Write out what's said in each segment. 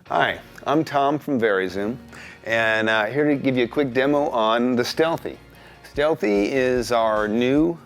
Hi, I'm Tom from VariZoom, and here to give you a quick demo on the Stealthy. Stealthy is our new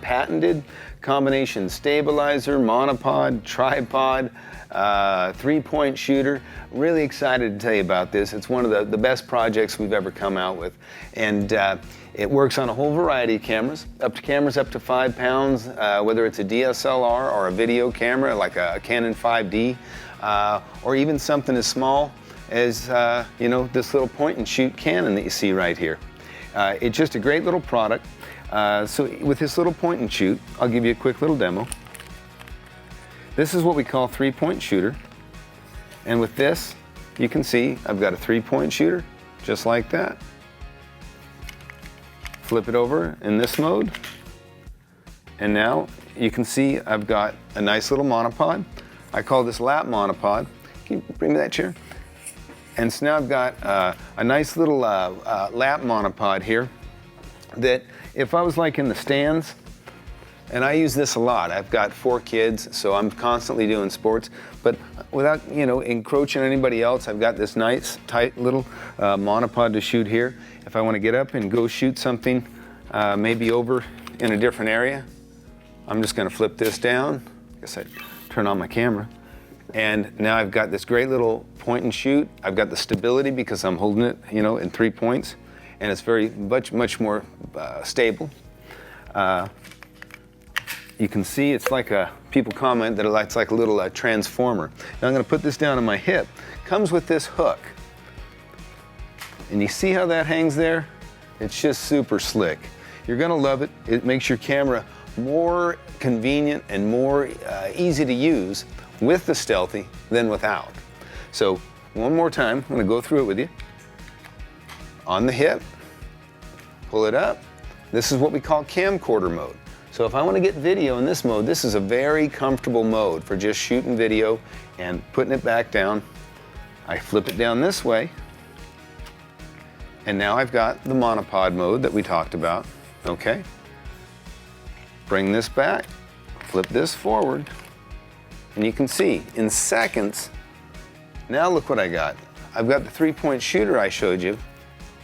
patented combination stabilizer, monopod, tripod, three-point shooter. Really excited to tell you about this. It's one of the best projects we've ever come out with, and it works on a whole variety of cameras up to 5 pounds, whether it's a DSLR or a video camera like a Canon 5D, or even something as small as this little point and shoot Canon that you see right here. It's just a great little product. So with this little point and shoot, I'll give you a quick little demo. This is what we call three-point shooter. And with this, you can see I've got a three-point shooter, just like that. Flip it over in this mode. And now you can see I've got a nice little monopod. I call this lap monopod. Can you bring me that chair? And so now I've got a nice little lap monopod here that if I was like in the stands, and I use this a lot. I've got 4 kids, so I'm constantly doing sports, but without encroaching on anybody else, I've got this nice, tight little monopod to shoot here. If I want to get up and go shoot something maybe over in a different area, I'm just going to flip this down. I guess I'd turn on my camera. And now I've got this great little point and shoot. I've got the stability because I'm holding it, in 3 points, and it's very much more stable. You can see it's like people comment that it's like a little transformer. Now I'm going to put this down on my hip. Comes with this hook. And you see how that hangs there? It's just super slick. You're going to love it. It makes your camera more convenient and more easy to use with the Stealthy than without. So one more time, I'm going to go through it with you. On the hip, pull it up. This is what we call Camcorder Mode. So if I want to get video in this mode, this is a very comfortable mode for just shooting video and putting it back down. I flip it down this way, and now I've got the monopod mode that we talked about. Okay. Bring this back, flip this forward, and you can see in seconds, now look what I got. I've got the three-point shooter I showed you,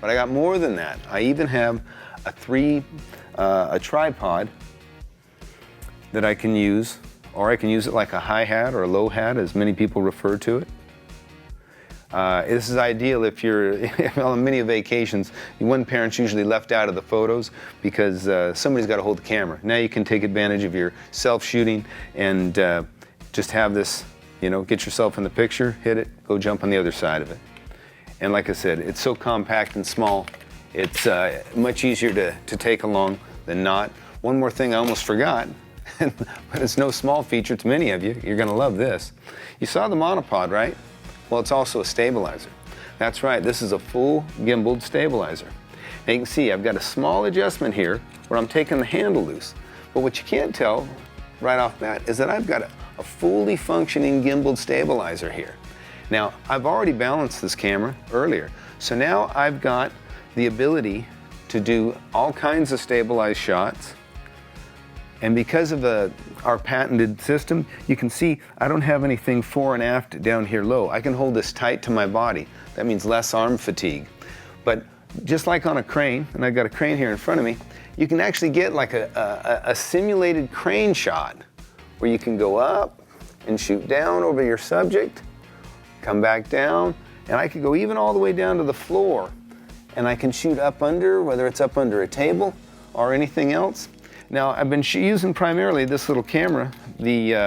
but I got more than that. I even have a tripod that I can use, or I can use it like a high hat or a low hat, as many people refer to it. This is ideal if you're on many vacations. One parent's usually left out of the photos because somebody's got to hold the camera. Now you can take advantage of your self-shooting and just have this, get yourself in the picture, hit it, go jump on the other side of it. And like I said, it's so compact and small, it's much easier to take along than not. One more thing I almost forgot, but it's no small feature to many of you. You're going to love this. You saw the monopod, right? Well, it's also a stabilizer. That's right, this is a full gimbaled stabilizer. Now you can see I've got a small adjustment here where I'm taking the handle loose. But what you can't tell right off the bat is that I've got a fully functioning gimbaled stabilizer here. Now, I've already balanced this camera earlier, so now I've got the ability to do all kinds of stabilized shots. And because of our patented system, you can see I don't have anything fore and aft down here low. I can hold this tight to my body. That means less arm fatigue. But just like on a crane, and I've got a crane here in front of me, you can actually get like a simulated crane shot where you can go up and shoot down over your subject, come back down, and I could go even all the way down to the floor. And I can shoot up under, whether it's up under a table or anything else. Now, I've been using primarily this little camera, this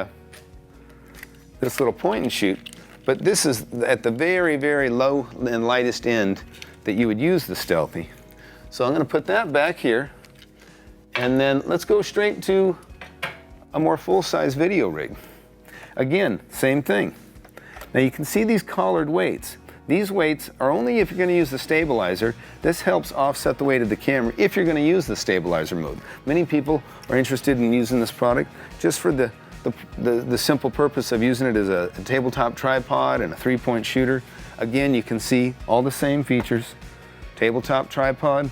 little point and shoot, but this is at the very, very low and lightest end that you would use the Stealthy. So I'm going to put that back here, and then let's go straight to a more full-size video rig. Again, same thing. Now you can see these collared weights. These weights are only if you're going to use the stabilizer. This helps offset the weight of the camera if you're going to use the stabilizer mode. Many people are interested in using this product just for the simple purpose of using it as a tabletop tripod and a three-point shooter. Again, you can see all the same features. Tabletop tripod,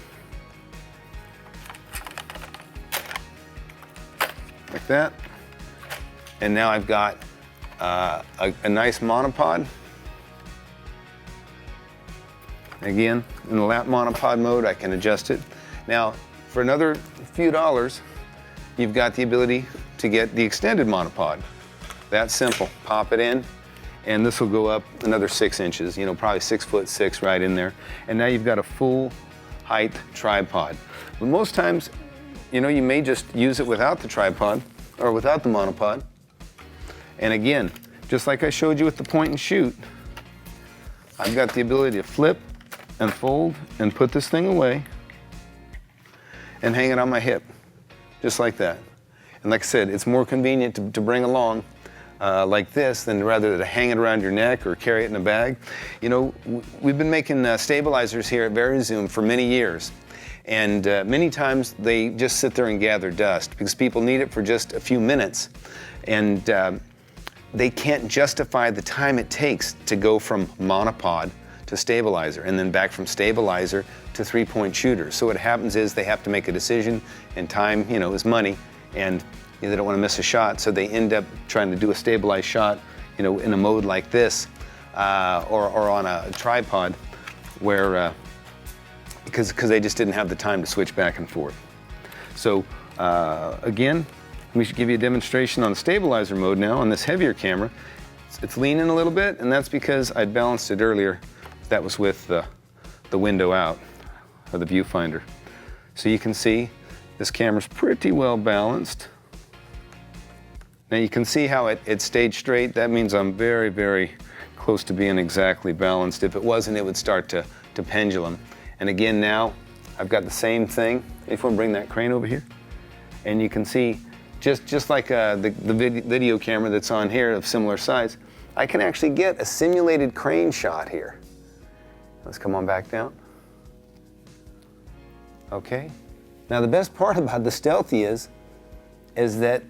like that. And now I've got a nice monopod Again, in the lap monopod mode, I can adjust it. Now, for another few dollars, you've got the ability to get the extended monopod. That's simple. Pop it in, and this will go up another 6 inches, you know, probably 6'6" right in there. And now you've got a full height tripod. But most times, you know, you may just use it without the tripod or without the monopod. And again, just like I showed you with the point and shoot, I've got the ability to flip and fold and put this thing away and hang it on my hip, just like that. And like I said, it's more convenient to bring along like this than rather to hang it around your neck or carry it in a bag. You know, we've been making stabilizers here at VariZoom for many years. And many times they just sit there and gather dust because people need it for just a few minutes. And they can't justify the time it takes to go from monopod to stabilizer and then back from stabilizer to 3-point shooter. So what happens is they have to make a decision, and time, you know, is money, and they don't want to miss a shot, so they end up trying to do a stabilized shot, you know, in a mode like this or on a tripod where because they just didn't have the time to switch back and forth. So again, we should give you a demonstration on the stabilizer mode now on this heavier camera. It's leaning a little bit, and that's because I'd balanced it earlier. That was with the window out, or the viewfinder. So you can see this camera's pretty well balanced. Now you can see how it stayed straight. That means I'm very, very close to being exactly balanced. If it wasn't, it would start to pendulum. And again, now I've got the same thing. If you want to bring that crane over here, and you can see just like the video camera that's on here of similar size, I can actually get a simulated crane shot here. Let's come on back down. Okay. Now the best part about the Stealthy is that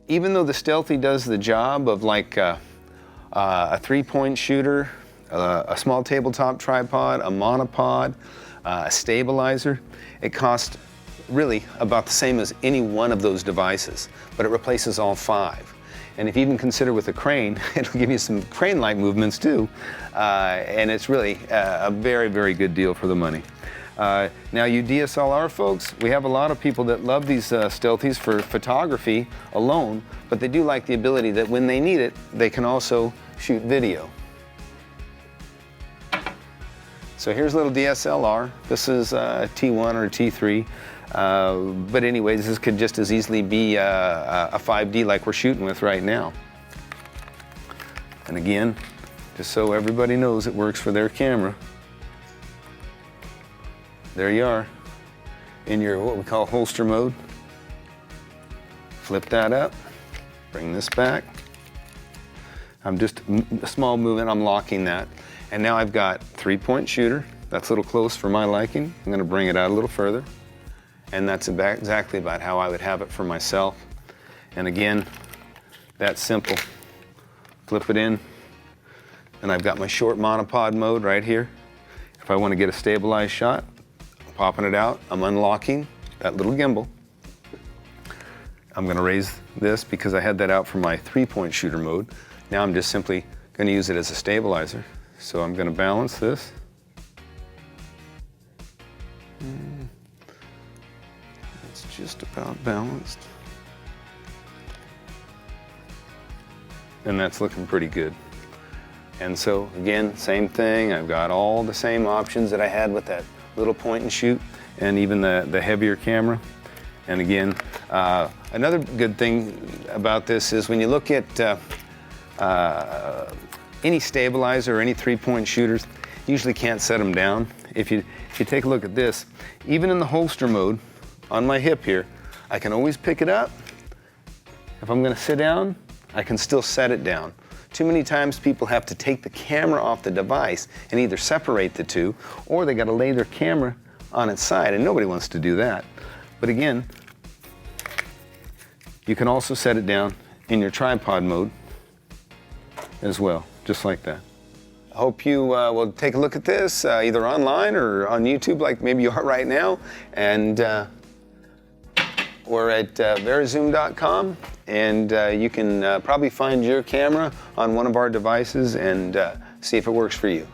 even though the Stealthy does the job of like a 3-point shooter, a small tabletop tripod, a monopod, a stabilizer, it costs really about the same as any one of those devices, but it replaces all 5. And if you even consider with a crane, it'll give you some crane-like movements too. And it's really a very, very good deal for the money. Now you DSLR folks, we have a lot of people that love these Stealthys for photography alone, but they do like the ability that when they need it, they can also shoot video. So here's a little DSLR. This is a T1 or a T3. But anyways, this could just as easily be a 5D like we're shooting with right now. And again, just so everybody knows it works for their camera, there you are in your what we call holster mode. Flip that up, bring this back. I'm just a small movement, I'm locking that. And now I've got 3-point shooter. That's a little close for my liking. I'm gonna bring it out a little further. And that's exactly about how I would have it for myself. And again, that's simple. Flip it in, and I've got my short monopod mode right here. If I want to get a stabilized shot, I'm popping it out, I'm unlocking that little gimbal. I'm gonna raise this because I had that out for my 3-point shooter mode. Now I'm just simply gonna use it as a stabilizer. So I'm gonna balance this. Just about balanced. And that's looking pretty good. And so again, same thing. I've got all the same options that I had with that little point and shoot and even the heavier camera. And again, another good thing about this is when you look at any stabilizer or any 3-point shooters, you usually can't set them down. If you take a look at this, even in the holster mode, on my hip here, I can always pick it up. If I'm gonna sit down, I can still set it down. Too many times people have to take the camera off the device and either separate the two, or they gotta lay their camera on its side, and nobody wants to do that. But again, you can also set it down in your tripod mode as well, just like that. I hope you will take a look at this either online or on YouTube like maybe you are right now. And we're at VariZoom.com, and you can probably find your camera on one of our devices and see if it works for you.